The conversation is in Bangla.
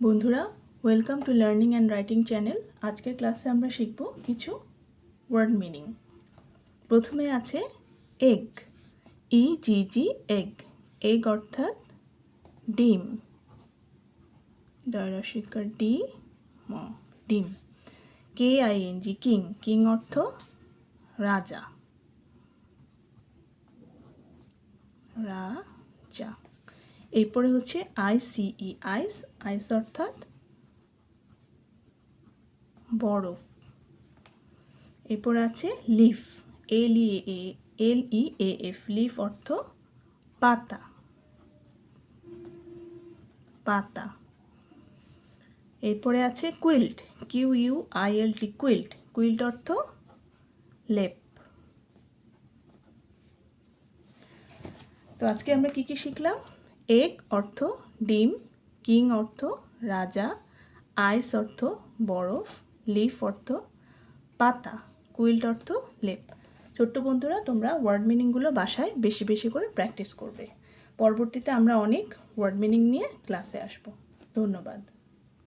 বন্ধুরা, welcome to learning and writing channel. আজকের ক্লাসে আমরা শিখব কিছু ওয়ার্ড মিনিং। প্রথমে আছে এগ, EGG এগ। এগ অর্থাৎ ডিম, দয়রসিকার ডি ম, ডিম। KING কিং, কিং অর্থ রাজা, রাজা। এরপরে হচ্ছে ICE আইস, আইস অর্থাৎ বরফ। এরপর আছে লিফ, LEAF, লিফ অর্থ পাতা, পাতা। এরপরে আছে কুইল্ট, QUILT, কুইল্ট, কুইল্ট অর্থ লেপ। তো আজকে আমরা কি কি শিখলাম? এগ অর্থ ডিম, কিং অর্থ রাজা, আইস অর্থ বরফ, লিফ অর্থ পাতা, কুইল্ট অর্থ লেপ। ছোট্ট বন্ধুরা, তোমরা ওয়ার্ড মিনিংগুলো বাসায় বেশি বেশি করে প্র্যাকটিস করবে। পরবর্তীতে আমরা অনেক ওয়ার্ড মিনিং নিয়ে ক্লাসে আসব। ধন্যবাদ।